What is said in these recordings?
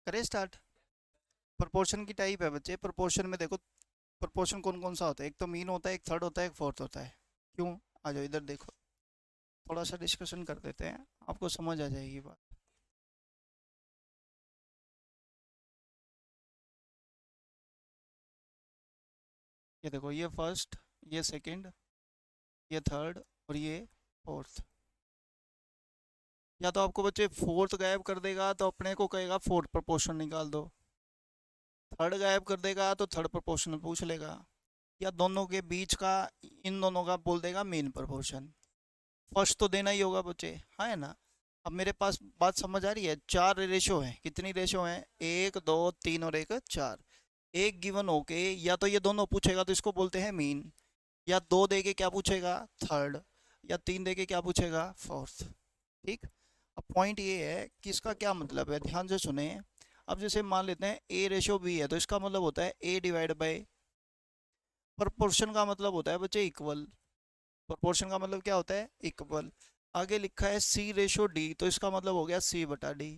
करें start. Proportion की type है बच्चे, प्रोपोर्शन में देखो प्रोपोर्शन कौन कौन सा होता है, एक तो मीन होता है, एक थर्ड होता है, एक फोर्थ होता है। क्यों? आ जाओ इधर देखो, थोड़ा सा डिस्कशन कर देते हैं, आपको समझ आ जाएगी बात। ये देखो, ये फर्स्ट, ये सेकंड, ये थर्ड और ये फोर्थ। या तो आपको बच्चे फोर्थ गायब कर देगा तो अपने को कहेगा फोर्थ प्रोपोर्शन निकाल दो, थर्ड गायब कर देगा तो थर्ड प्रोपोर्शन पूछ लेगा, या दोनों के बीच का, इन दोनों का बोल देगा मेन प्रोपोर्शन। फर्स्ट तो देना ही होगा बच्चे, हाँ है ना। अब मेरे पास बात समझ आ रही है, चार रेशो है, कितनी रेशो है, एक दो तीन और एक चार। एक गिवन होके या तो ये दोनों पूछेगा तो इसको बोलते हैं मीन, या दो दे के क्या पूछेगा, थर्ड, या तीन दे के क्या पूछेगा, फोर्थ। ठीक। अब पॉइंट ये है कि इसका क्या मतलब है, ध्यान से सुने। अब जैसे मान लेते हैं ए रेशो बी है, तो इसका मतलब होता है ए डिवाइड बाई, प्रोपोर्शन का मतलब होता है बच्चे इक्वल। प्रोपोर्शन का मतलब क्या होता है, इक्वल। आगे लिखा है सी रेशो डी, तो इसका मतलब हो गया सी बटा डी।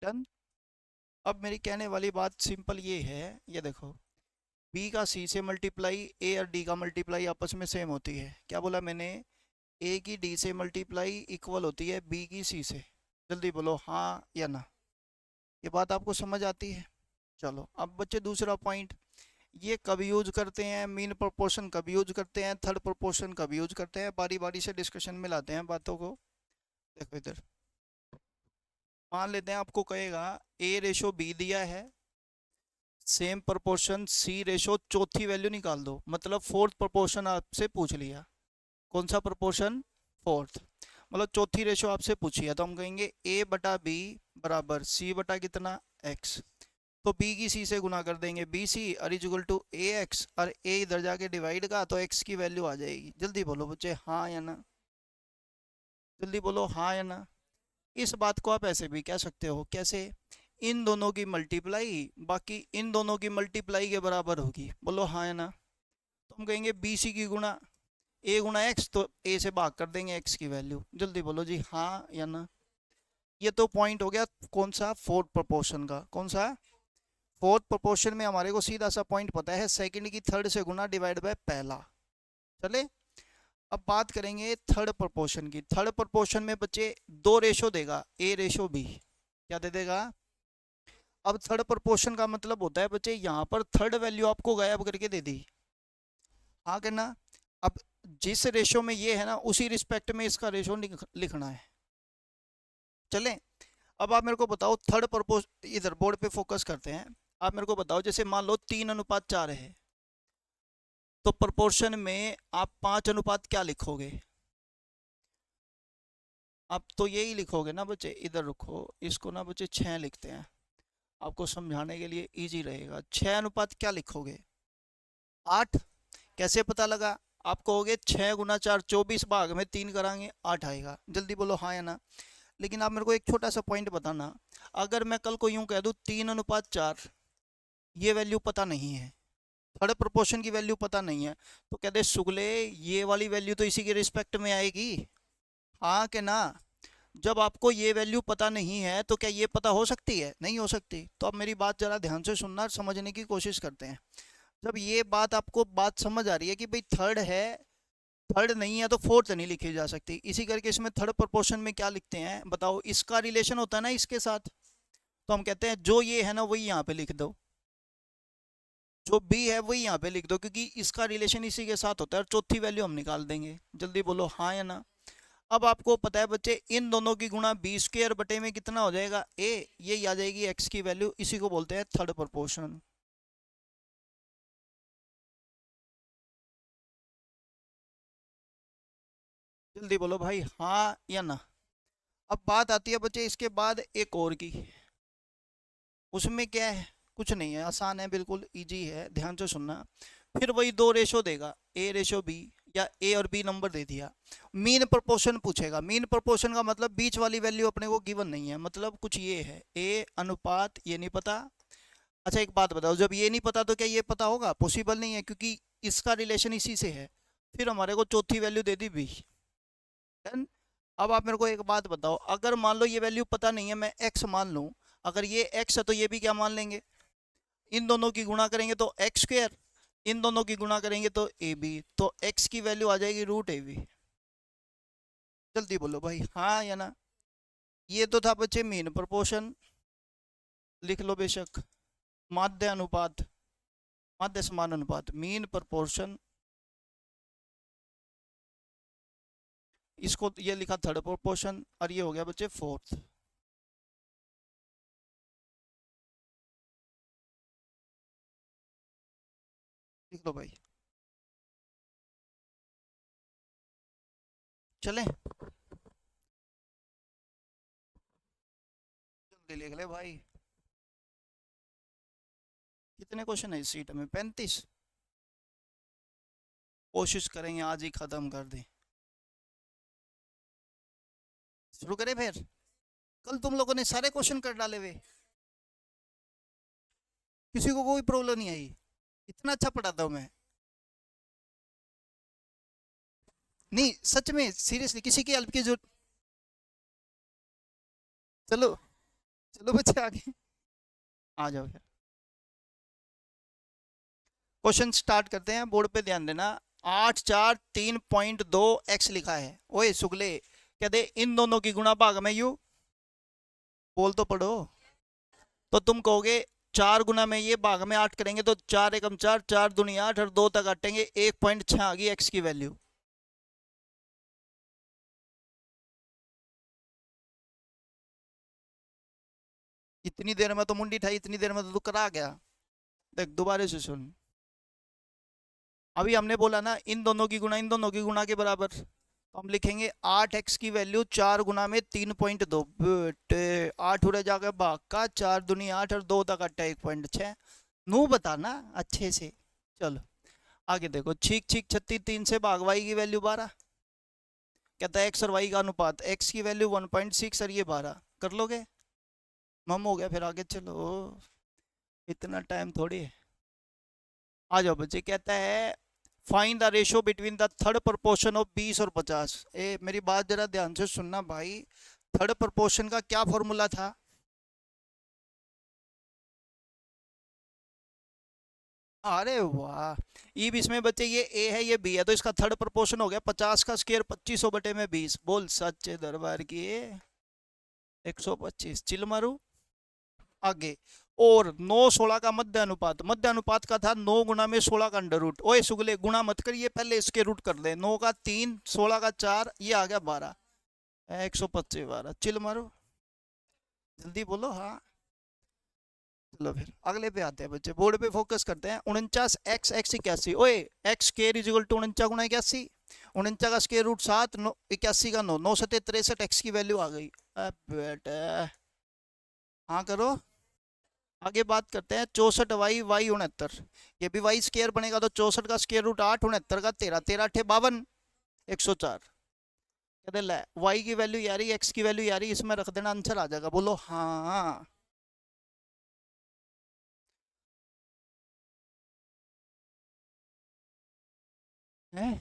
डन। अब मेरी कहने वाली बात सिंपल ये है, ये देखो, बी का सी से मल्टीप्लाई, ए और डी का मल्टीप्लाई आपस में सेम होती है। क्या बोला मैंने, ए की डी से मल्टीप्लाई इक्वल होती है बी की सी से। जल्दी बोलो हाँ या ना, ये बात आपको समझ आती है। चलो अब बच्चे दूसरा पॉइंट, ये कब यूज करते हैं, मीन प्रोपोर्शन कब यूज करते हैं, थर्ड प्रोपोर्शन कब यूज करते हैं, बारी बारी से डिस्कशन में लाते हैं बातों को। देखो इधर, मान लेते हैं आपको कहेगा ए रेशो बी दिया है, सेम प्रोपोर्शन सी रेशो, चौथी वैल्यू निकाल दो, मतलब फोर्थ प्रोपोर्शन आपसे पूछ लिया। कौन सा प्रोपोर्शन, फोर्थ। मतलब चौथी रेशो आपसे पूछी है, तो हम कहेंगे ए बटा बी बराबर सी बटा कितना, एक्स। तो बी की सी से गुना कर देंगे, बी सी और इजिकल टू ए एक्स, और ए इधर जाके डिवाइड का तो एक्स की वैल्यू आ जाएगी। जल्दी बोलो बच्चे हाँ या ना, जल्दी बोलो हाँ या ना। इस बात को आप ऐसे भी कह सकते हो, कैसे, इन दोनों की मल्टीप्लाई बाकी इन दोनों की मल्टीप्लाई के बराबर होगी। बोलो हाँ या ना। तो हम कहेंगे बी सी की गुणा ए गुणा एक्स, तो ए से भाग कर देंगे एक्स की वैल्यू। जल्दी बोलो जी हाँ या ना। ये तो पॉइंट हो गया कौन सा, फोर्थ प्रोपोर्शन का। कौन सा, फोर्थ प्रोपोर्शन में हमारे को सीधा सा पॉइंट पता है, सेकंड की थर्ड से गुना डिवाइड बाय पहला। चले। अब बात करेंगे थर्ड प्रोपोर्शन की। थर्ड प्रोपोर्शन में बच्चे दो रेशो देगा, ए रेशो बी। क्या दे देगा, अब थर्ड प्रोपोर्शन का मतलब होता है बच्चे, यहाँ पर थर्ड वैल्यू आपको गायब करके दे दी। हाँ करना। अब जिस रेशो में ये है ना, उसी रिस्पेक्ट में इसका रेशो लिखना है। चले। अब आप मेरे को बताओ थर्ड प्रोपोज, इधर बोर्ड पे फोकस करते हैं। आप मेरे को बताओ, जैसे मान लो 3:4 है, तो प्रोपोर्शन में आप 5 अनुपात क्या लिखोगे, आप तो यही लिखोगे ना बच्चे। इधर रुको, इसको ना बच्चे 6 लिखते हैं, आपको समझाने के लिए इजी रहेगा। 6 अनुपात क्या लिखोगे, 8। कैसे पता लगा, आप कहोगे 6 × 4 24, भाग में 3 कराएंगे 8 आएगा। जल्दी बोलो हाँ या ना। लेकिन आप मेरे को एक छोटा सा पॉइंट बताना, अगर मैं कल को यूं कह दूं 3:4, ये वैल्यू पता नहीं है, थर्ड प्रोपोर्शन की वैल्यू पता नहीं है, तो कहते सुगले ये वाली वैल्यू तो इसी के रिस्पेक्ट में आएगी, हाँ कि ना। जब आपको ये वैल्यू पता नहीं है तो क्या ये पता हो सकती है, नहीं हो सकती। तो अब मेरी बात जरा ध्यान से सुनना, समझने की कोशिश करते हैं। जब ये बात आपको बात समझ आ रही है कि भाई थर्ड है, थर्ड नहीं है तो फोर्थ नहीं लिखी जा सकती, इसी करके इसमें थर्ड प्रोपोर्शन में क्या लिखते हैं बताओ, इसका रिलेशन होता है ना इसके साथ, तो हम कहते हैं जो ये है ना वही यहाँ पे लिख दो, जो बी है वही यहाँ पे लिख दो, क्योंकि इसका रिलेशन इसी के साथ होता है, और चौथी वैल्यू हम निकाल देंगे। जल्दी बोलो हाँ या ना। अब आपको पता है बच्चे, इन दोनों की गुणा बी स्क्वायर बटे में कितना हो जाएगा, ए, ये आ जाएगी एक्स की वैल्यू, इसी को बोलते हैं थर्ड प्रोपोर्शन। जल्दी बोलो भाई हाँ या ना। अब बात आती है बच्चे इसके बाद एक और की, उसमें क्या है, कुछ नहीं है, आसान है, बिल्कुल इजी है, ध्यान से सुनना। फिर वही दो रेशो देगा, ए रेशो बी, या ए और बी नंबर दे दिया, मीन प्रोपोर्शन पूछेगा। मीन प्रोपोर्शन का मतलब बीच वाली वैल्यू अपने को गिवन नहीं है, मतलब कुछ ये है ए अनुपात, ये नहीं पता। अच्छा एक बात बताओ, जब ये नहीं पता तो क्या ये पता होगा, पॉसिबल नहीं है, क्योंकि इसका रिलेशन इसी से है। फिर हमारे को चौथी वैल्यू दे दी बी। अब आप मेरे को एक बात बताओ, अगर मान लो ये वैल्यू पता नहीं है, मैं x मान लूं, अगर ये x है तो ये भी क्या मान लेंगे, इन दोनों की गुणा करेंगे तो एक्स स्क्वायर, इन दोनों की गुणा करेंगे तो ए बी, तो x की वैल्यू आ जाएगी रूट ए बी। जल्दी बोलो भाई हाँ या ना। ये तो था बच्चे मीन प्रोपोर्शन, लिख लो बेशक, माध्य अनुपात, माध्य समान अनुपात, मीन प्रोपोर्शन, इसको ये लिखा थर्ड प्रोपोर्शन, और ये हो गया बच्चे फोर्थ। लिख लो भाई, चले जल्दी लिख ले भाई। कितने क्वेश्चन है इस सीट में, 35। कोशिश करेंगे आज ही खत्म कर दें। शुरू करें फिर, कल तुम लोगों ने सारे क्वेश्चन कर डाले हुए, किसी को कोई प्रॉब्लम नहीं आई, इतना अच्छा पढ़ाता हूँ मैं। नहीं सच में सीरियसली किसी की हेल्प की जरूरत। चलो चलो बच्चे आगे आ जाओ फिर, क्वेश्चन स्टार्ट करते हैं, बोर्ड पे ध्यान देना। 843.2 एक्स लिखा है, ओए सुगले कहते इन दोनों की गुणा भाग में यू, बोल तो पढ़ो। तो तुम कहोगे 4 गुना में ये भाग में 8 करेंगे तो 4 एकम 4, 4 दूनी 8 और 2 तक काटेंगे, 1.6 आ गई एक्स की वैल्यू। इतनी देर में तो मुंडी ठाई, इतनी देर में तो तू करा गया। देख दोबारा से सुन, अभी हमने बोला ना इन दोनों की गुणा इन दोनों की गुणा के बराबर, तो हम लिखेंगे 8x की वैल्यू 4 गुना में 3.2, बेटे 8 उड़े जाकर भाग का, 4 दूनी 8 और 2 तक अट्ठा 1.6, नू बताना अच्छे से। चलो आगे देखो, छीक छीक छत्ती 3 से भाग y की वैल्यू 12, कहता है x और y का अनुपात, x की वैल्यू 1.6 और ये 12, कर लोगे, मम हो गया। फिर आगे चलो, इतना टाइम थोड़ी है। आ जाओ बच्चे, कहता है find the ratio between the third proportion of 20 और 50। मेरी बात जरा ध्यान से सुनना भाई, थर्ड प्रोपोर्शन का क्या फॉर्मूला था, अरे वाह, ईब इसमें बच्चे ये ए है ये बी है, तो इसका थर्ड प्रोपोर्शन हो गया 50 का स्क्वायर 2500 बटे में 20, बोल सच्चे दरबार की 125, चिल मारू। आगे, और 9 16 का मध्य अनुपात, मध्य अनुपात का था 9 गुना में 16 का अंडर रूट, ओए सुगले गुणा मत करिए, पहले इसके रूट कर दे, 9 का 3 16 का 4, ये आ गया 12, 125 12, चिल मारो, जल्दी बोलो हाँ। चलो फिर अगले पे आते हैं बच्चे, बोर्ड पे फोकस करते हैं। 49x(x81), ओए X square is equal to 49 गुना 81, 49 का स्क्वायर रूट 7, 81 का 9, 9 7 63, एक्स की वैल्यू आ गई। अब बेटा हाँ करो, आगे बात करते हैं। 64y y 69, ये भी y स्क्वायर बनेगा, तो 64 का स्क्वायर रूट 8, 69 का 13, 13 8 52, 104, कहते ले y की वैल्यू यारी x की वैल्यू यारी, इसमें रख देना आंसर आ जाएगा, बोलो हाँ। है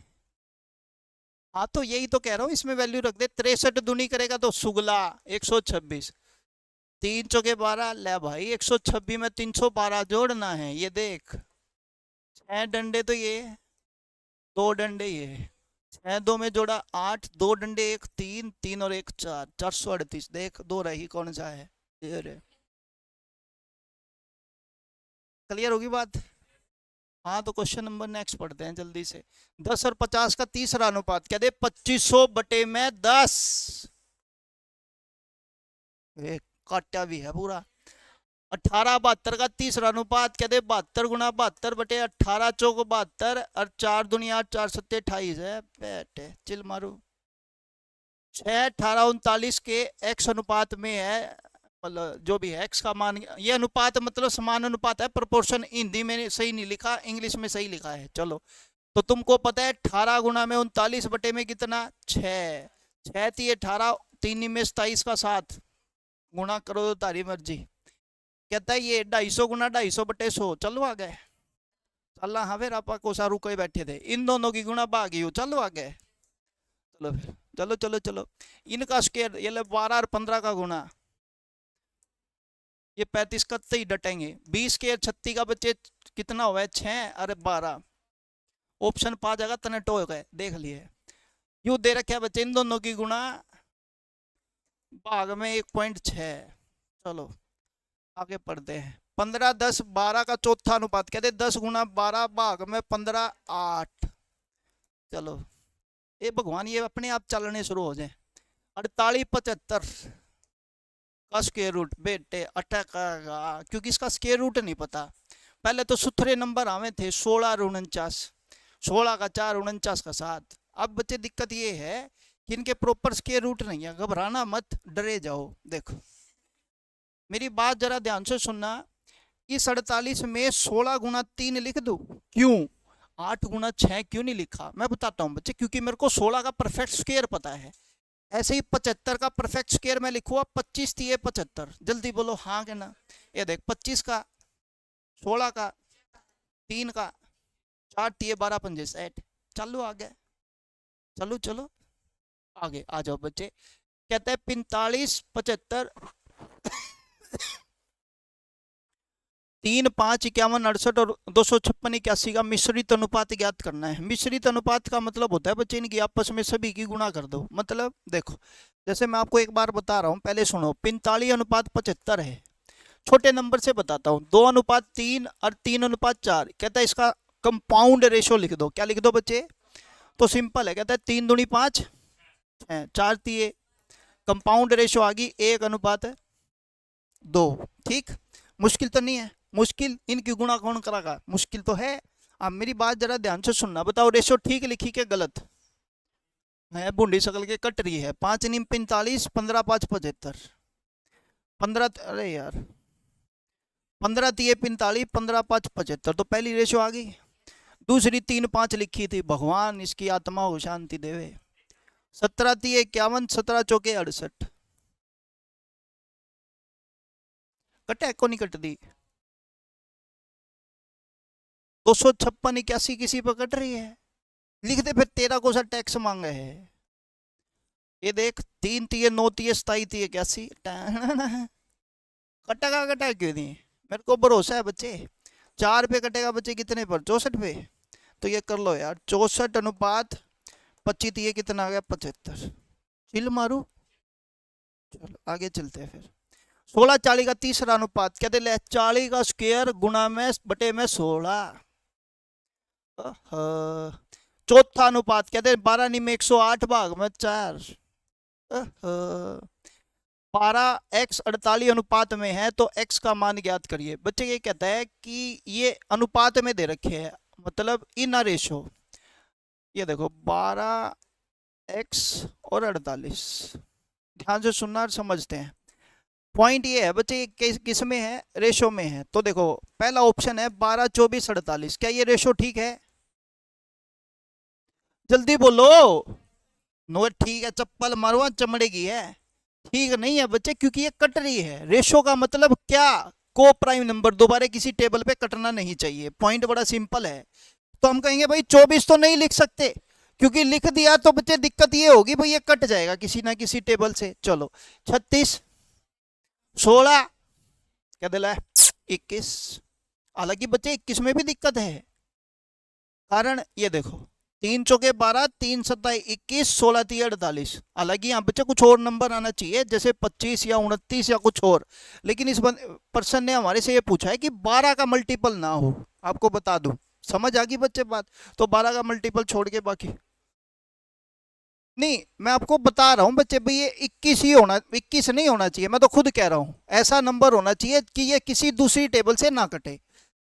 हाँ, तो यही तो कह रहा हूँ, इसमें वैल्यू रख दे, 63 दूनी करेगा तो सुगला 126, 3 चौके 12, ले भाई 126 में 312 जोड़ना है, ये देख 6 डंडे तो ये, 2 डंडे ये, 6 2 में जोड़ा 8, 2 डंडे 1 3, 3 और 1 4, 438, देख 2 रही कौन सा है, ये रे। क्लियर होगी बात, हाँ तो क्वेश्चन नंबर नेक्स्ट पढ़ते हैं जल्दी से। 10 और 50 का तीसरा अनुपात, क्या दे 2500 बटे में 10, एक काटा भी है पूरा। 18 72 का तीसरा अनुपात, क्या दे 72 गुना 72 बटे 18 चौक 72, और 4 दुनिया 4 सत्ते 28 है, बेटे चिल मारू। 6 18 39 के एक्स अनुपात में है, मतलब जो भी है एक्स का मान, ये अनुपात मतलब समान अनुपात है, प्रोपोर्शन हिंदी में सही नहीं लिखा, इंग्लिश में सही लिखा है। चलो तो तुमको पता है 18 गुना में 39 बटे में कितना 6, 6 थी 18, 3 में 27 का 7, गुणा करो तो तारी मर्जी। कहता है ये 250 गुना 250 बटे 100, चलो आ गए, चल हाँ फिर आप को सारू कोई बैठे थे, इन दोनों की गुणा भागी हो, चलो आ गए। चलो फिर, चलो चलो चलो, इनका स्क्वायर ये 12 और 15 का गुणा, ये 35 का ही डटेंगे। 20 के 36 का बच्चे कितना हुआ है 6 अरे 12, ऑप्शन पा जाएगा तने टो गए, देख लिए। यू दे रखे बच्चे इन दोनों की गुणा भाग में 1.6। चलो आगे पढ़ते हैं। 15 10 12 का चौथा अनुपात कहते 10 गुणा 12 भाग में 15 8। चलो ये भगवान ये अपने आप चलने शुरू हो जाए। 48 75 का स्क्वायर रूट बेटे अटकेगा, क्योंकि इसका स्क्वायर रूट नहीं पता। पहले तो सुथरे नंबर आवे थे 16 और 49, 16 का 4 49 का 7। अब बच्चे दिक्कत ये है कि इनके प्रॉपर स्क्वायर रूट नहीं है। घबराना मत, डरे जाओ। देखो मेरी बात जरा ध्यान से सुनना। इस 48 में 16 गुना 3 लिख दूं? क्यों 8 गुना 6 क्यों नहीं लिखा? मैं बताता हूँ बच्चे, क्योंकि मेरे को 16 का परफेक्ट स्क्वायर पता है। ऐसे ही 75 का परफेक्ट स्क्वायर मैं लिखूंगा 25 तिये 75। जल्दी बोलो हाँ के ना। ये देख 25 का, 16 का, 3 का, 4 तिये 12 पंजे 60। चलो आगे, चलो चलो आगे आ जाओ बच्चे। कहते हैं 45 75 3 5 51 68 और 256 81 का मिश्रित अनुपात ज्ञात करना है। मिश्रित अनुपात का मतलब होता है बच्चे इनकी आपस में सभी की गुणा कर दो। मतलब देखो जैसे मैं आपको एक बार बता रहा हूँ, पहले सुनो। 45 अनुपात 75 है, छोटे नंबर से बताता हूँ। 2 अनुपात 3 और 3 अनुपात 4। कहता है इसका कंपाउंड रेशो लिख दो। क्या लिख दो बच्चे? तो सिंपल है, कहता है 3 दूनी 5 4 तिये, कंपाउंड रेशो आ गई 1 अनुपात 2। ठीक, मुश्किल तो नहीं है। मुश्किल इनकी गुणा कौन करागा? मुश्किल तो है। अब मेरी बात जरा ध्यान से सुनना। बताओ रेशो ठीक लिखी के गलत है? बूंदी शकल के कट रही है। 5 नीम 45 15 5 75 15 अरे यार 15 तिये 45 15 5 75। तो पहली रेशो आ गई। दूसरी 3 5 लिखी थी, भगवान इसकी आत्मा को शांति देवे। 17 तिये 51 17 चौके 68। कटे को नहीं कट दी? 256 81 किसी पर कट रही है। लिख दे फिर। 13 को सा टैक्स मांगे है। ये देख 3 तिये 9 तिये 27 तिये 81। कटेगा, कटा क्यों नहीं? मेरे को भरोसा है बच्चे। 4 पे कटेगा बच्चे, कितने पर? 64 पे। तो ये कर लो यार, 64 अनुपात 25 तिये कितना आ गया? 75। चिल मारू। चलो आगे चलते हैं फिर। 16 40 का तीसरा अनुपात कहते ले 40 का स्क्वायर गुणा में बटे में 16। चौथा अनुपात कहते हैं 12 नी में 108 भाग में 4। 12 x 48 अनुपात में है तो x का मान ज्ञात करिए। बच्चे ये कहता है कि ये अनुपात में दे रखे हैं, मतलब इन रेशो। ये देखो 12x और 48। ध्यान से सुनना और समझते हैं। पॉइंट ये है बच्चे, ये किस में है? रेशो में है। तो देखो पहला ऑप्शन है 12 24 48। क्या ये रेशो ठीक है? जल्दी बोलो। नो ठीक है, चप्पल मारवा चमड़े की है। ठीक नहीं है बच्चे, क्योंकि ये कट रही है। रेशो का मतलब क्या? को प्राइम नंबर दोबारा किसी टेबल पे कटना नहीं चाहिए। पॉइंट बड़ा सिंपल है। तो हम कहेंगे भाई 24 तो नहीं लिख सकते, क्योंकि लिख दिया तो बच्चे दिक्कत ये होगी भाई ये कट जाएगा किसी ना किसी टेबल से। चलो 36 16 क्या दिला है 21। हालांकि बच्चे 21 में भी दिक्कत है। कारण ये देखो 3 चौके 12 3 सत्ताई 21 16 तिये 48। हालांकि यहाँ बच्चे कुछ और नंबर आना चाहिए, जैसे 25 या 29 या कुछ और। लेकिन इस पर्सन ने हमारे से ये पूछा है कि 12 का मल्टीपल ना हो। आपको बता दूं, समझ आ गई बच्चे बात? तो 12 का मल्टीपल छोड़ के बाकी नहीं। मैं आपको बता रहा हूँ बच्चे भाई ये 21 ही होना, 21 नहीं होना चाहिए। मैं तो खुद कह रहा हूँ ऐसा नंबर होना चाहिए कि ये किसी दूसरी टेबल से ना कटे।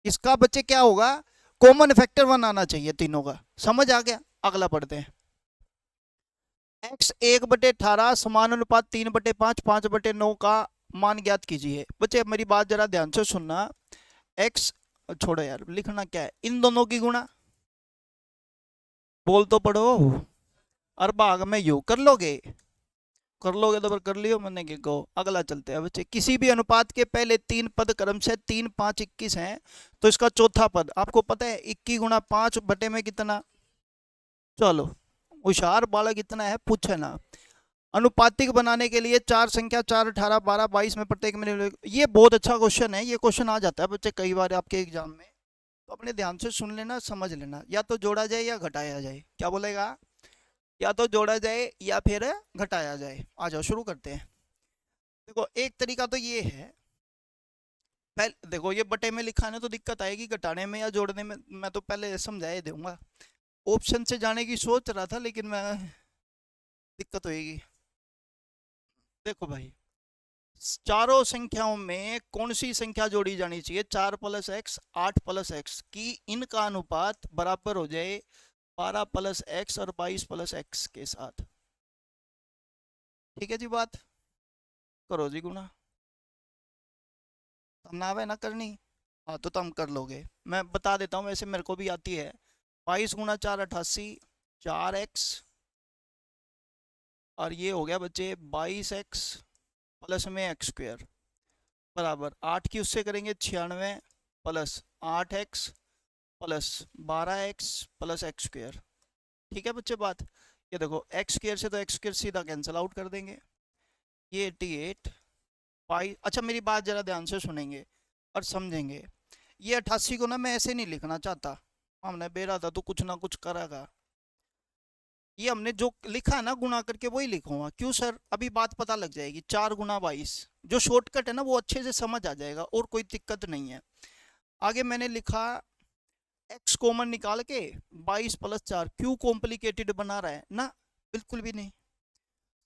इसका बच्चे क्या होगा? कॉमन फैक्टर 1 आना चाहिए तीनों का। समझ आ गया? अगला पढ़ते हैं। x 1/18 समानुपात 3/5 5/9 का मान ज्ञात कीजिए। बच्चे मेरी बात जरा ध्यान से सुनना। x छोड़ो यार, लिखना क्या है? इन दोनों की गुणा। बोल तो पढ़ो। और भाग में यू कर लोगे? कर लोगे तो फिर कर लियो, मैंने कि गो। अगला चलते हैं बच्चे। किसी भी अनुपात के पहले 3 पद क्रम से 3 5 21 हैं, तो इसका चौथा पद आपको पता है 21 गुणा 5 बटे में कितना? चलो होशियार बालक इतना है पूछे ना। अनुपातिक बनाने के लिए चार संख्या 4, 18, 12, 22 में प्रत्येक में, ये बहुत अच्छा क्वेश्चन है, ये क्वेश्चन आ जाता है बच्चे कई बार आपके एग्जाम में। तो अपने ध्यान से सुन लेना, समझ लेना, या तो जोड़ा जाए या घटाया जाए। क्या बोलेगा? या तो जोड़ा जाए या फिर घटाया जाए। आ जाओ शुरू करते हैं। देखो एक तरीका तो ये है, पहले देखो ये बटे में लिखा है ना तो दिक्कत आएगी, घटाने में या जोड़ने में मैं तो पहले समझा ही दूंगा। ऑप्शन से जाने की सोच रहा था लेकिन मैं, दिक्कत होगी। देखो भाई, चारों संख्याओं में कौन सी संख्या जोड़ी जानी चाहिए? 4 प्लस एक्स, 8 प्लस एक्स की इनका अनुपात बराबर हो जाए 12 प्लस एक्स और 22 प्लस एक्स के साथ। ठीक है जी, बात करो जी गुना। हम ना आवे ना करनी, हाँ तो तुम कर लोगे, मैं बता देता हूँ, वैसे मेरे को भी आती है। 22 गुना 4 88, 4x, और ये हो गया बच्चे 22x प्लस में एक्स स्क्वेयर बराबर 8 की उससे करेंगे 96 plus 8x plus 12x plus x square. ठीक है बच्चे बात। ये देखो एक्स स्क्वेयर से तो एक्स स्क्वेयर सीधा कैंसिल आउट कर देंगे, ये 88 पाई। अच्छा मेरी बात जरा ध्यान से सुनेंगे और समझेंगे। ये 88 को ना मैं ऐसे नहीं लिखना चाहता, हमने बेरा था तो कुछ ना कुछ करेगा। ये हमने जो लिखा है ना गुणा करके वही लिखूंगा। क्यों सर? अभी बात पता लग जाएगी। 4 गुना 22 जो शॉर्टकट है ना वो अच्छे से समझ आ जाएगा और कोई दिक्कत नहीं है। आगे मैंने लिखा एक्स कॉमन निकाल के 22 प्लस 4, क्यों कॉम्प्लिकेटेड बना रहा है ना, बिल्कुल भी नहीं,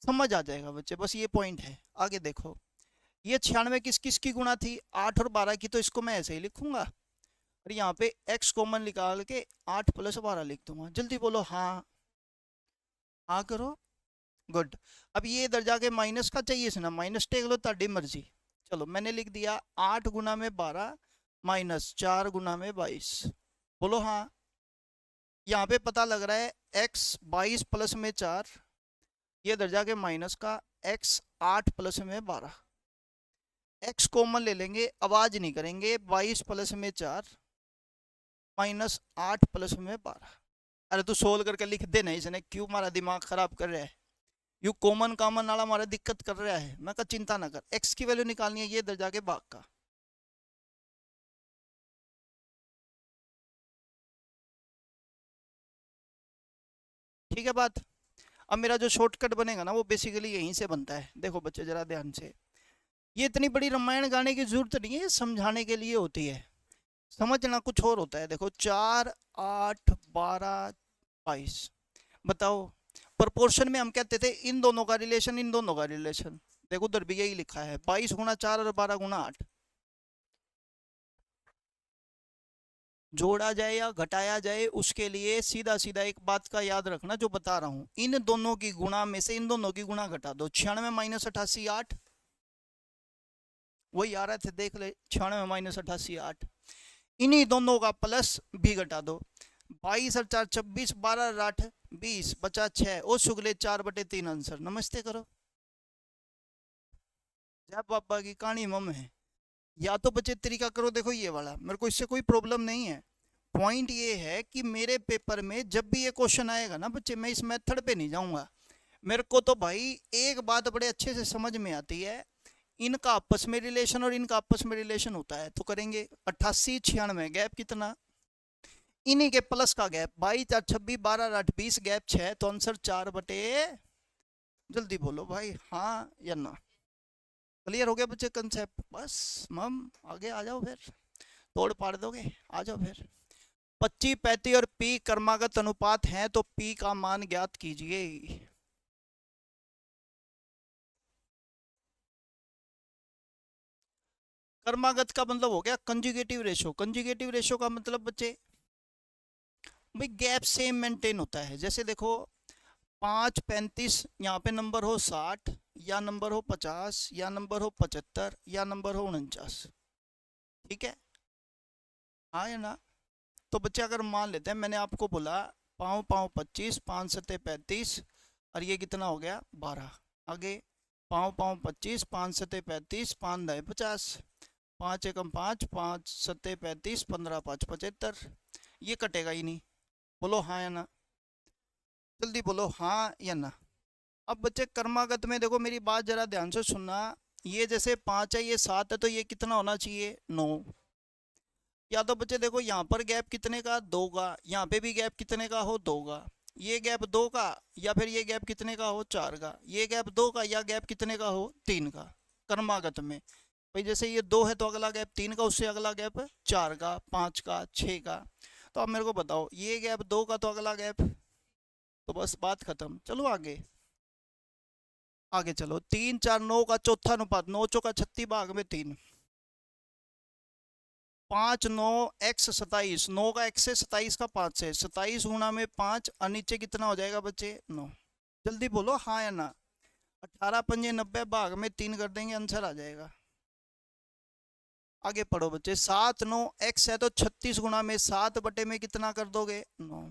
समझ आ जाएगा बच्चे, बस ये पॉइंट है। आगे देखो, ये 96 किस किस की गुणा थी? 8 और 12 की, तो इसको मैं ऐसे ही लिखूंगा और यहाँ पे एक्स कॉमन निकाल के 8 प्लस 12 लिख दूंगा। जल्दी बोलो हाँ, हाँ करो। गुड। अब ये इधर जाके माइनस का चाहिए से ना, माइनस टेक लो ताड़ी मर्जी। चलो मैंने लिख दिया 8 गुना में 12 माइनस 4 गुना में 22। बोलो हाँ। यहाँ पे पता लग रहा है x 22 प्लस में 4, ये इधर जाके माइनस का x 8 प्लस में 12। x कॉमन ले लेंगे, आवाज नहीं करेंगे। 22 प्लस में 4 माइनस 8 प्लस में 12। अरे तू सोल्व करके लिख दे ना, इसने क्यों हमारा दिमाग खराब कर रहा है? यू कॉमन कॉमन वाला हमारा दिक्कत कर रहा है। मैं कहा चिंता ना कर, x की वैल्यू निकालनी है, ये इधर जाके भाग का। ठीक है बात। अब मेरा जो शॉर्टकट बनेगा ना वो बेसिकली यहीं से बनता है। देखो बच्चे जरा ध्यान से, ये इतनी बड़ी रामायण गाने की जरूरत नहीं है, ये समझाने के लिए होती है। समझना कुछ और होता है। देखो 4 8 12 22, बताओ प्रोपोर्शन में हम कहते थे इन दोनों का रिलेशन, इन दोनों का रिलेशन। देखो उधर भी यही लिखा है, 22 गुना 4 और 12 गुना 8। जोड़ा जाए या घटाया जाए उसके लिए सीधा सीधा एक बात का याद रखना जो बता रहा हूं, इन दोनों की गुणा में से इन दोनों की गुणा घटा दो। 96 माइनस 88 8, वही आ रहे थे देख ले, 96 माइनस 88 8। इन्हीं दोनों का प्लस भी घटा दो। 22 और 4 26, 12 और 8 20, बचा 6 और शुक्ले 4/3 आंसर। नमस्ते करो, जय बाबा की कहानी मम है। या तो बच्चे तरीका करो, देखो ये वाला, मेरे को इससे कोई प्रॉब्लम नहीं है। पॉइंट ये है कि मेरे पेपर में जब भी ये क्वेश्चन आएगा ना बच्चे, मैं इस मेथड पे नहीं जाऊंगा। मेरे को तो भाई एक बात बड़े अच्छे से समझ में आती है, इनका आपस में रिलेशन और इनका आपस में रिलेशन होता है तो करेंगे। 88 96 गैप कितना, इन्हीं के प्लस का गैप 22 4 26, 12 8 20 गैप 6, तो आंसर 4/, जल्दी बोलो भाई हाँ या ना। क्लियर हो गया बच्चे कंसेप्ट? बस मम आगे आ जाओ फिर, तोड़ पाड़ दोगे, आ जाओ फिर। 25 35 और p क्रमागत अनुपात हैं तो p का मान ज्ञात कीजिए। कर्मागत का मतलब हो गया कंजुगेटिव रेशो। कंजुगेटिव रेशो का मतलब बच्चे भाई गैप सेम मेंटेन होता है। जैसे देखो 5 35, यहाँ पे नंबर हो 60 या नंबर हो 50 या नंबर हो 75 या नंबर हो 49। ठीक है, हाँ या ना? तो बच्चे अगर मान लेते हैं, मैंने आपको बोला पाँव पाँव 25, 5 सत्ते 35 और ये कितना हो गया 12। आगे पाँव पाँव 25, 5 सत्ते 35, 5 दाएँ 50, 5 एकम 5, 5 सत्ते 35, 15 5 75। ये कटेगा ही नहीं। बोलो हाँ या ना? जल्दी बोलो हाँ या ना। अब बच्चे कर्मागत में देखो, मेरी बात जरा ध्यान से सुनना। ये जैसे 5 है, ये 7 है, तो ये कितना होना चाहिए? 9। या तो बच्चे देखो, यहाँ पर गैप कितने का? 2 का। यहाँ पे भी गैप कितने का हो? 2 का। ये गैप 2 का, या फिर ये गैप कितने का हो? 4 का। ये गैप 2 का, या गैप कितने का हो? 3 का। कर्मागत में भाई जैसे ये 2 है तो अगला गैप 3 का, उससे अगला गैप 4 का, 5 का, 6 का। तो अब मेरे को बताओ, ये गैप 2 का तो अगला गैप, तो बस बात खत्म। चलो आगे, आगे चलो। 3 4 9 का चौथा अनुपात, 9 चौका 36 भाग में 3। 5 9 x 27, 9 का x है, 27 का 5 है, 27 गुना में 5 और नीचे कितना हो जाएगा बच्चे? 9। जल्दी बोलो हाँ या ना। 18 पंजे 90 भाग में 3 कर देंगे, आंसर आ जाएगा। आगे पढ़ो बच्चे। 7 9 x है तो 36 गुना में 7 बटे में कितना कर दोगे? 9।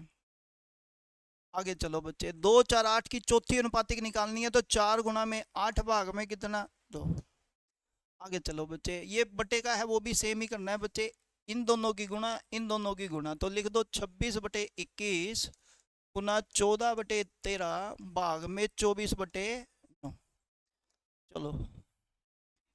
आगे चलो बच्चे। 2 4 8 की चौथी अनुपातिक निकालनी है, तो 4 गुना में 8 भाग में कितना? 2। आगे चलो बच्चे। ये बटे का है, वो भी सेम ही करना है बच्चे। इन दोनों की गुणा, इन दोनों की गुणा, तो लिख दो 26 बटे 21 गुना 14 बटे 13 भाग में 24 बटे 9। चलो,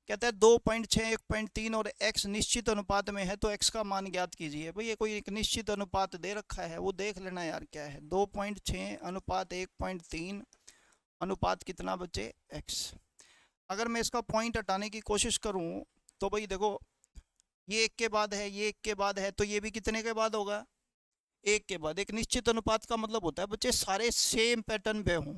कहता है 2.6 1.3 और x निश्चित अनुपात में है, तो x का मान ज्ञात कीजिए। भाई ये कोई एक निश्चित अनुपात दे रखा है, वो देख लेना यार क्या है। 2.6 अनुपात 1.3 अनुपात कितना बच्चे? x। अगर मैं इसका पॉइंट हटाने की कोशिश करूं, तो भाई देखो, ये एक के बाद है, ये एक के बाद है, तो ये भी कितने के बाद होगा? एक के बाद। एक निश्चित अनुपात का मतलब होता है बच्चे सारे सेम पैटर्न पे हों।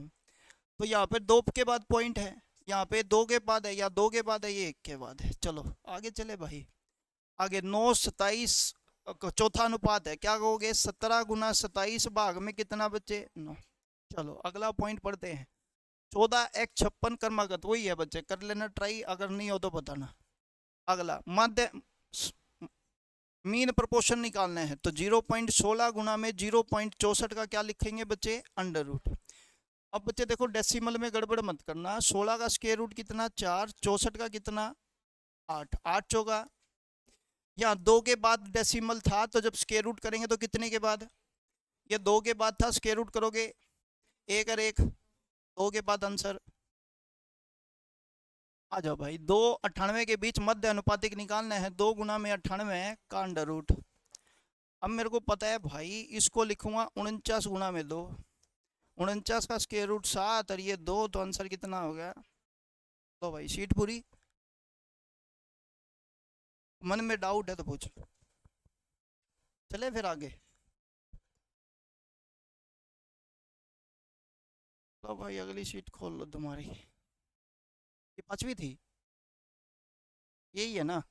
तो यहाँ पे 2 के बाद पॉइंट है, यहाँ पे 2 के बाद है, या 2 के बाद है, ये 1 के बाद है। चलो आगे चले भाई। आगे 9 27 चौथा अनुपात है, क्या कहोगे? 17 गुना 27 भाग में कितना बच्चे? 9। चलो अगला पॉइंट पढ़ते हैं। 14 x 56 कर्मागत, वही है बच्चे, कर लेना ट्राई, अगर नहीं हो तो बताना। अगला मध्य मीन प्रोपोर्शन निकालना है, तो 0.16 गुना में 0.64 का क्या लिखेंगे बच्चे? Under root. अब बच्चे देखो, डेसिमल में गड़बड़ मत करना। 16 का स्क्वायर रूट कितना? 4। 64 का कितना? 8। 8 चौका, यहाँ 2 के बाद डेसिमल था, तो जब स्क्वायर रूट करेंगे तो कितने के बाद? ये 2 के बाद था, स्क्वायर रूट करोगे 1 और 1, 2 के बाद आंसर। आ जाओ भाई। 2 98 के बीच मध्य अनुपातिक निकालना है, 2 गुना में 98 का अंडर रूट। अब मेरे को पता है भाई, इसको लिखूंगा 49 गुना में 2। 49 का स्क्वायर रूट 7 और ये 2, तो आंसर कितना हो गया? तो भाई शीट पूरी। मन में डाउट है तो पूछ। चले फिर आगे। तो भाई अगली शीट खोल लो तुम्हारी। ये 5वीं थी, यही है ना?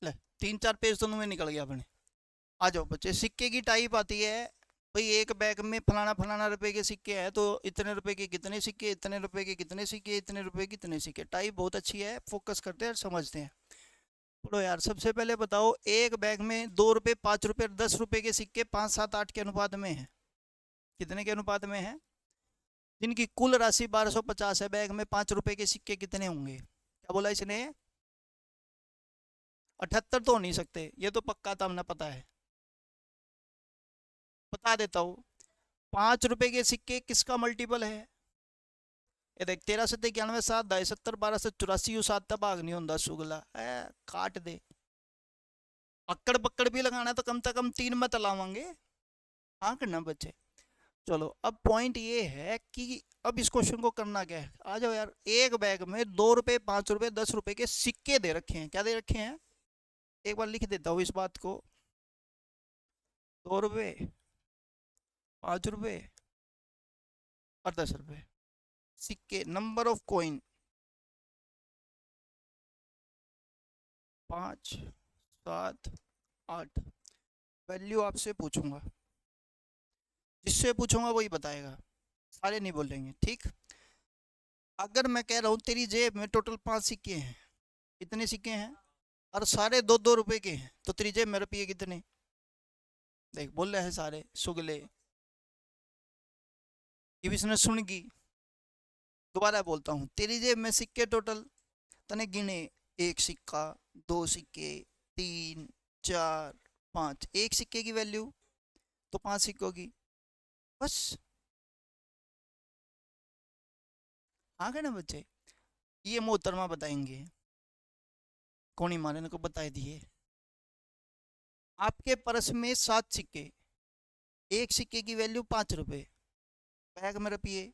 ले, 3 4 पेज दोनों में निकल गया अपने। आ जाओ बच्चे। सिक्के की टाइप आती है भाई, एक बैग में फलाना फलाना रुपए के सिक्के हैं, तो इतने रुपए के कितने सिक्के, इतने रुपए के कितने सिक्के, इतने रुपए के कितने सिक्के। टाइप बहुत अच्छी है, फोकस करते हैं और समझते हैं। बोलो यार, सबसे पहले बताओ, एक बैग में 2 रुपए, 5 रुपए, 10 रुपए के सिक्के 5 7 8 के अनुपात में है। कितने के अनुपात में है? जिनकी कुल राशि 1250 है, बैग में 5 रुपए के सिक्के कितने होंगे? क्या बोला इसने? 78 तो हो नहीं सकते, ये तो पक्का था, हमने पता है। बता देता हूँ। 5 रुपए के सिक्के किसका मल्टीपल है? ये देख, 13 7 91 7 ढाई 70 12 से 84 7 भाग नहीं होता सुगला काट दे। अक्कड़ पक्कड़ भी लगाना है तो कम से कम 3 मत लावांगे। हाँ करना बच्चे। चलो अब पॉइंट ये है कि अब इस क्वेश्चन को करना क्या है। आ जाओ यार। एक बैग में 2 रुपए, 5 रुपए, 10 रुपए के सिक्के दे रखे हैं। क्या दे रखे हैं? एक बार लिख देता हूँ इस बात को। 2 रुपए, 5 रुपए और 10 रुपए सिक्के। Number of coin 5 7 8। वैल्यू आपसे पूछूंगा, जिससे पूछूंगा वही बताएगा, सारे नहीं बोलेंगे, ठीक? अगर मैं कह रहा हूँ तेरी जेब में टोटल 5 सिक्के हैं, कितने सिक्के हैं, और सारे 2-2 रुपए के हैं, तो तेरी जेब में रुपये कितने? देख बोल रहे हैं सारे सुगले। ये भी इसने सुन की। दोबारा बोलता हूँ, तेरी जेब में सिक्के टोटल तने गिने, 1 सिक्का, 2 सिक्के, 3, 4, 5, एक सिक्के की वैल्यू तो 5 सिक्कों की, बस। आ गए ना बच्चे? ये मोहतरमा बताएंगे, कौन ही मारे को बताए दिए। आपके पर्स में 7 सिक्के, एक सिक्के की वैल्यू 5 रुपए, बैग में रुपये।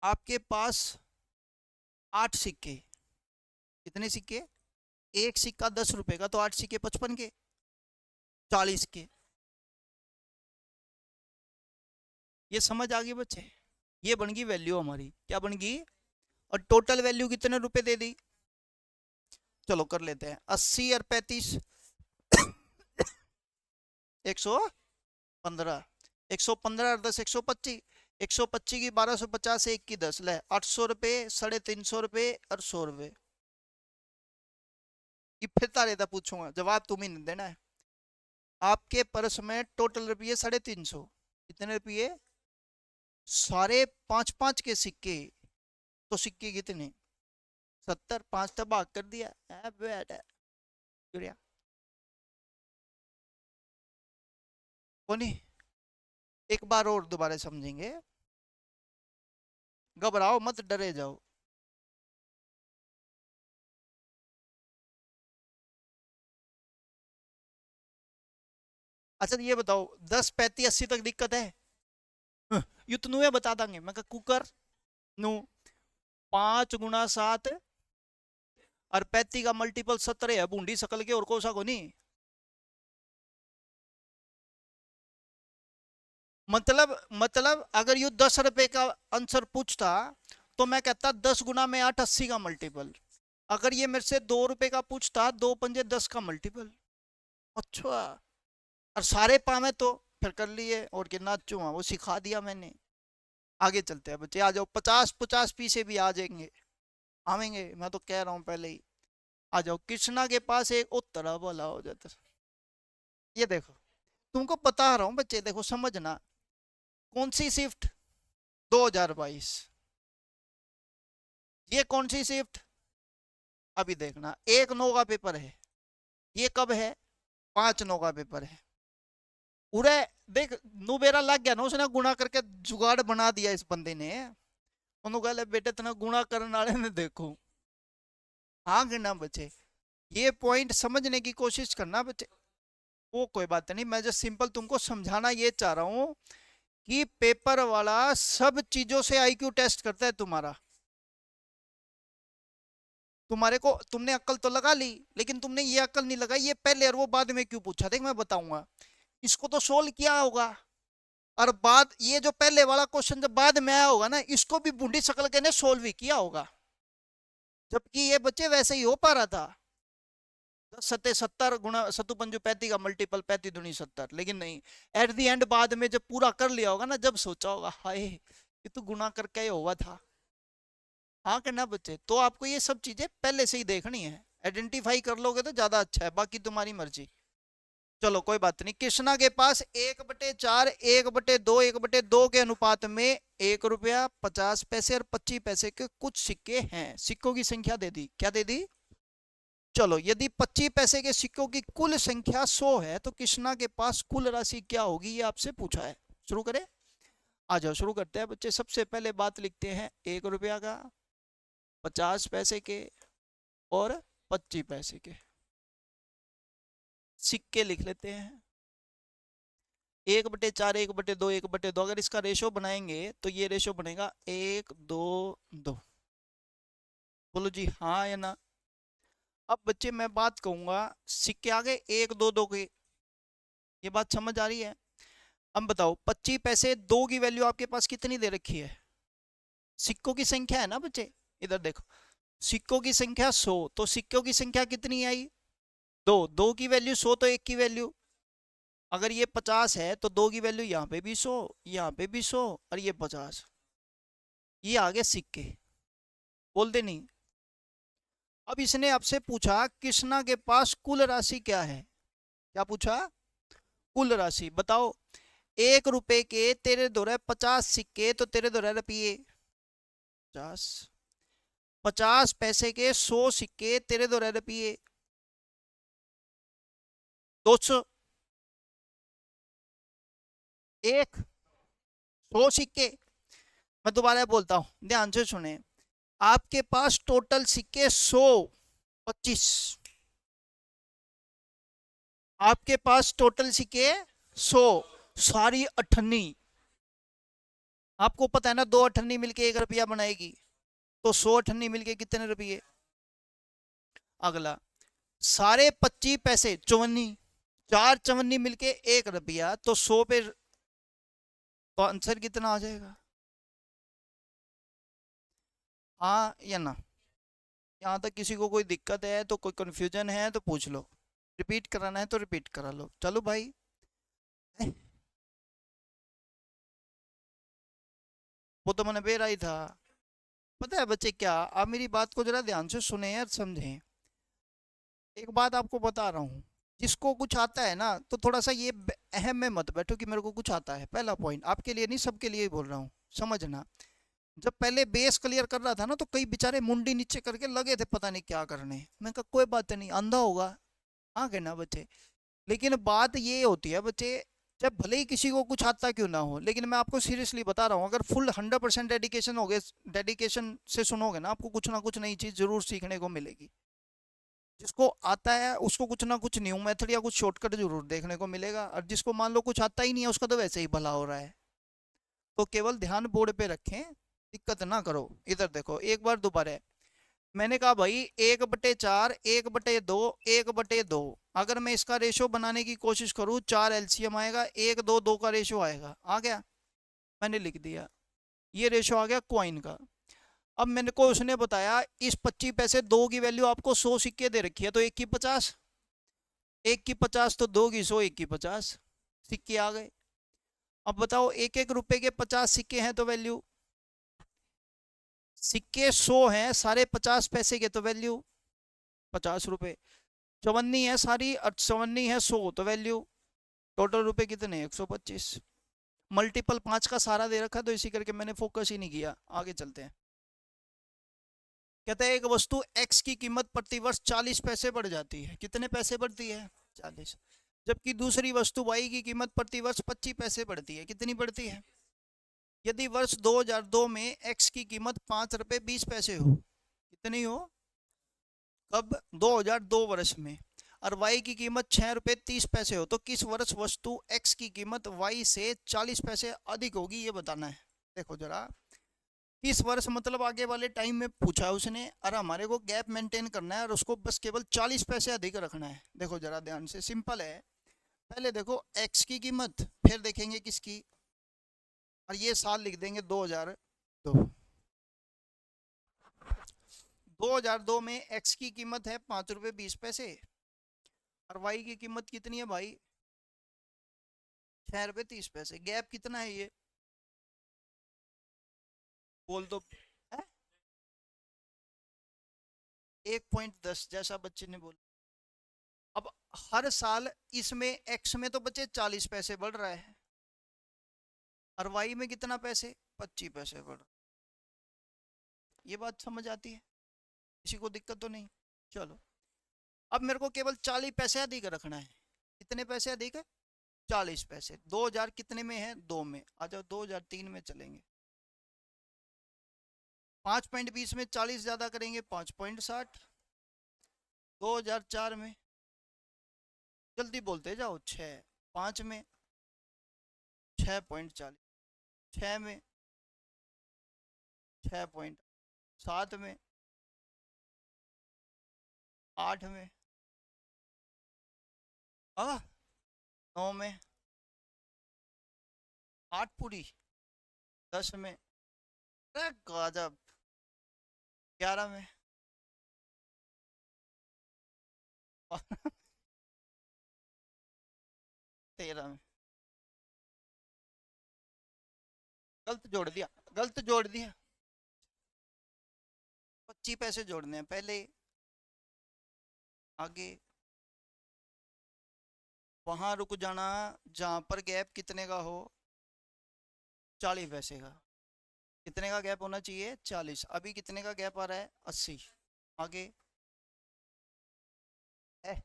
आपके पास 8 सिक्के, कितने सिक्के? एक सिक्का 10 रुपए का, तो 8 सिक्के 55 के, 40 के। ये समझ आ गई बच्चे? ये बन गई वैल्यू हमारी, क्या बन गई? और टोटल वैल्यू कितने रुपए दे दी? चलो कर लेते हैं, 80 और 35, 115, 115 और 10, 125, 125 की 1250, एक की 10, ले 800 रुपये, 350 रुपये और 100 रुपये। ये फिर तारे था पूछूंगा, जवाब तुम ही नहीं देना है। आपके पर्स में टोटल रुपये 350, कितने रुपये? सारे 5-5 के सिक्के, तो सिक्के कितने? 70, 5 तो भाग कर दिया बेटा। कोनी, एक बार और दोबारा समझेंगे, घबराओ मत, डरे जाओ। अच्छा ये बताओ, 10, 35, 80 तक दिक्कत है? यू तो नुए बता देंगे, मैं कुकर नु 5 × 7 और 35 का मल्टीपल 17 है, बूंदी सकल के और कोसा को नहीं। मतलब अगर यू 10 रुपए का आंसर पूछता तो मैं कहता 10 × 8, 80 का मल्टीपल। अगर ये मेरे से 2 रुपए का पूछता, 2×5 = 10 का मल्टीपल। अच्छा, और सारे पावे तो फिर कर लिए, और कितना चुआ वो सिखा दिया मैंने। आगे चलते हैं बच्चे, आ जाओ, 50-50 पीछे भी आ जाएंगे, आवेंगे, मैं तो कह रहा हूँ पहले ही। आ जाओ, कृष्णा के पास एक उत्तरा बोला हो जाता। ये देखो, तुमको बता रहा हूँ बच्चे, देखो समझना। कौन सी शिफ्ट? 2022। ये कौन सी शिफ्ट? अभी देखना, 1/9 का पेपर है। ये कब है? 5/9 का पेपर है। उरे देख, नुबेरा लग गया ना, उसने गुणा करके जुगाड़ बना दिया इस बंदे ने। उन्होंने कहा बेटे तेना गुणा करने वाले ने देखो। हाँ गिना बच्चे, ये पॉइंट समझने की कोशिश करना बच्चे। वो कोई बात नहीं, मैं जो सिंपल तुमको समझाना ये चाह रहा हूँ कि पेपर वाला सब चीजों से आईक्यू टेस्ट करता है तुम्हारा। तुम्हारे को, तुमने अक्ल तो लगा ली, लेकिन तुमने ये अक्ल नहीं लगाई ये पहले और वो बाद में क्यों पूछा, देख मैं बताऊंगा। इसको तो सोल्व किया होगा, और बाद ये जो पहले वाला क्वेश्चन जब बाद में आया होगा ना, इसको भी बूंदी शकल के ने सोल्व ही किया होगा, जबकि ये बच्चे वैसे ही हो पा रहा था। 10×7 = 70 × 7×5 का मल्टीपल 35×2 70, लेकिन नहीं, एट द एंड बाद में जब पूरा कर लिया होगा ना, जब सोचा होगा हाय ये तो गुना करके ही हुआ था। हाँ करना बच्चे, तो आपको ये सब चीजें पहले से ही देखनी है, आइडेंटिफाई कर लोगे तो ज्यादा अच्छा है, बाकी तुम्हारी मर्जी। चलो कोई बात नहीं, कृष्णा के पास 1/4, 1/2, 1/2 के अनुपात में 1 रुपया 50 पैसे और 25 पैसे के कुछ सिक्के हैं। सिक्कों की संख्या दे दी, क्या दे दी? चलो, यदि 25 पैसे के सिक्कों की कुल संख्या 100 है, तो कृष्णा के पास कुल राशि क्या होगी, ये आपसे पूछा है। शुरू करें? आ जाओ शुरू करते हैं बच्चे। सबसे पहले बात लिखते हैं 1 रुपया का, 50 पैसे के और 25 पैसे के सिक्के लिख लेते हैं। 1/4, 1/2, 1/2, अगर इसका रेशो बनाएंगे तो ये रेशो बनेगा 1:2:2। बोलो जी हाँ या ना। अब बच्चे मैं बात कहूंगा, सिक्के आ गए 1:2:2 के, ये बात समझ आ रही है? अब बताओ 25 पैसे, 2 की वैल्यू आपके पास कितनी दे रखी है? सिक्कों की संख्या है ना बच्चे, इधर देखो, सिक्कों की संख्या 100, तो सिक्कों की संख्या कितनी आई? दो, दो की वैल्यू 100 तो एक की वैल्यू, अगर ये 50 है तो दो की वैल्यू यहाँ पे भी 100, यहाँ पे भी 100 और ये 50। ये आगे सिक्के, बोलते नहीं। अब इसने आपसे पूछा कृष्णा के पास कुल राशि क्या है। क्या पूछा? कुल राशि बताओ। 1 रुपए के तेरे दो रहे 50 सिक्के, तो तेरे दो रहे रुपये 50। 50 पैसे के 100 सिक्के, तेरे दो रहे रुपये 200। एक 100 सिक्के, मैं दोबारा बोलता हूं, ध्यान से सुने। आपके पास टोटल सिक्के 100, 25। आपके पास टोटल सिक्के 100, सारी अठन्नी। आपको पता है ना, 2 अठन्नी मिलके 1 रुपया बनाएगी, तो 100 अठन्नी मिलके कितने रुपये। अगला, सारे 25 पैसे चौवन्नी, 4 चवन्नी मिलके 1 रुपया, तो 100 पे, तो आंसर कितना आ जाएगा? हाँ या ना? यहाँ तक किसी को कोई दिक्कत है तो, कोई कंफ्यूजन है तो पूछ लो, रिपीट कराना है तो रिपीट करा लो। चलो भाई, वो तो मैंने बेरा ही था। पता है बच्चे क्या, आप मेरी बात को जरा ध्यान से सुने और समझें। एक बात आपको बता रहा हूँ, जिसको कुछ आता है ना, तो थोड़ा सा ये अहम में मत बैठो कि मेरे को कुछ आता है। पहला पॉइंट आपके लिए नहीं, सबके लिए ही बोल रहा हूँ, समझना। जब पहले बेस क्लियर कर रहा था ना, तो कई बेचारे मुंडी नीचे करके लगे थे पता नहीं क्या करने। मैं कहा कोई बात नहीं, अंधा होगा, हाँ कहना बच्चे। लेकिन बात ये होती है बच्चे, जब भले ही किसी को कुछ आता क्यों ना हो, लेकिन मैं आपको सीरियसली बता रहा हूँ, अगर फुल 100% डेडिकेशन हो गए, डेडिकेशन से सुनोगे ना, आपको कुछ ना कुछ नई चीज़ जरूर सीखने को मिलेगी। जिसको आता है उसको कुछ ना कुछ न्यू मेथड या कुछ शॉर्टकट जरूर देखने को मिलेगा, और जिसको मान लो कुछ आता ही नहीं है, उसका तो वैसे ही भला हो रहा है। तो केवल ध्यान बोर्ड पे रखें, दिक्कत ना करो। इधर देखो एक बार दोबारा है। मैंने कहा भाई 1/4, 1/2, 1/2। अगर मैं इसका रेशो बनाने की कोशिश करूँ, 4 एलसीएम आएगा, 1 2 2 का रेशो आएगा, आ गया, मैंने लिख दिया। ये रेशो आ गया क्वाइन का। अब मैंने को उसने बताया इस 25 पैसे, दो की वैल्यू आपको 100 सिक्के दे रखी है, तो एक की 50, एक की 50 तो दो की 100, एक की 50 सिक्के आ गए। अब बताओ, 1 1 रुपए के 50 सिक्के हैं तो वैल्यू, सिक्के 100 हैं सारे 50 पैसे के, तो वैल्यू 50 रुपए। चवन्नी है सारी, और चवन्नी है 100, तो वैल्यू टोटल रुपए कितने, 125। मल्टीपल 5 का सारा दे रखा, तो इसी करके मैंने फोकस ही नहीं किया। आगे चलते हैं। कहते हैं एक वस्तु एक्स की कीमत प्रतिवर्ष 40 पैसे बढ़ जाती है। कितने पैसे बढ़ती है? 40। जबकि दूसरी वस्तु वाई की कीमत प्रतिवर्ष 25 पैसे बढ़ती है। कितनी बढ़ती है? यदि वर्ष 2002 में एक्स की कीमत 5 रुपये 20 पैसे हो, कितनी हो? कब? 2002 वर्ष में। और वाई की कीमत 6 रुपये 30 पैसे हो, तो किस वर्ष वस्तु एक्स की कीमत वाई से 40 पैसे अधिक होगी, ये बताना है। देखो जरा, किस वर्ष मतलब आगे वाले टाइम में पूछा है उसने, और हमारे को गैप मेंटेन करना है, और उसको बस केवल 40 पैसे अधिक रखना है। देखो जरा ध्यान से, सिंपल है। पहले देखो एक्स की कीमत, फिर देखेंगे किसकी, और ये साल लिख देंगे 2002। 2002 में एक्स की कीमत है 5 रुपये 20 पैसे, और वाई की कीमत कितनी है भाई? 6 रुपये 30 पैसे। गैप कितना है ये? बोल दो। 1.10, जैसा बच्चे ने बोला। अब हर साल इसमें एक्स में तो बच्चे 40 पैसे बढ़ रहा है, और वाई में कितना पैसे? 25 पैसे बढ़ रहा है। ये बात समझ आती है? किसी को दिक्कत तो नहीं? चलो, अब मेरे को केवल 40 पैसे अधिक रखना है। कितने पैसे अधिक है? 40 पैसे। 2000 कितने में है? 2 में। आ जाओ 2003 में चलेंगे। 5.20 में 40 ज्यादा करेंगे, 5.60। 2004 में, जल्दी बोलते जाओ, 6। 5 में 6.40। 6 में 6.7 में, 8 में, 9 में, 8 पूरी, 10 में, अरे गजब, 11 में, 13 में गलत जोड़ दिया, गलत जोड़ दिया। 25 पैसे जोड़ने हैं पहले, आगे वहां रुक जाना जहां पर गैप कितने का हो, 40 पैसे का। कितने का गैप होना चाहिए, 40। अभी कितने का गैप आ रहा है, 80। आगे है,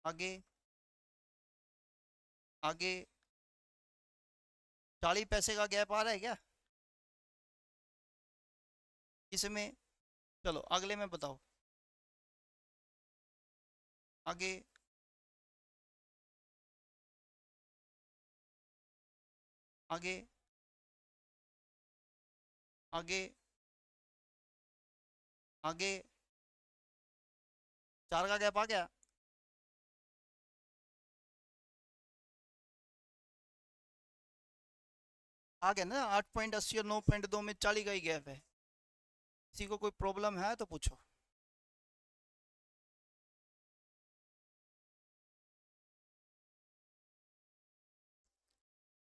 आगे आगे 40 पैसे का गैप आ रहा है क्या इसमें? चलो अगले में बताओ, आगे आगे आगे आगे 4 का गैप आ गया। आ गया ना, 8.80 और 9.2 में 40 का ही गैप है। किसी को कोई प्रॉब्लम है तो पूछो।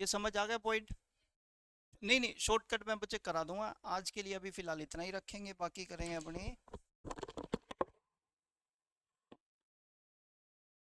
ये समझ आ गया पॉइंट? नहीं नहीं, शॉर्टकट में बच्चे करा दूंगा। आज के लिए अभी फिलहाल इतना ही रखेंगे, बाकी करेंगे अपनी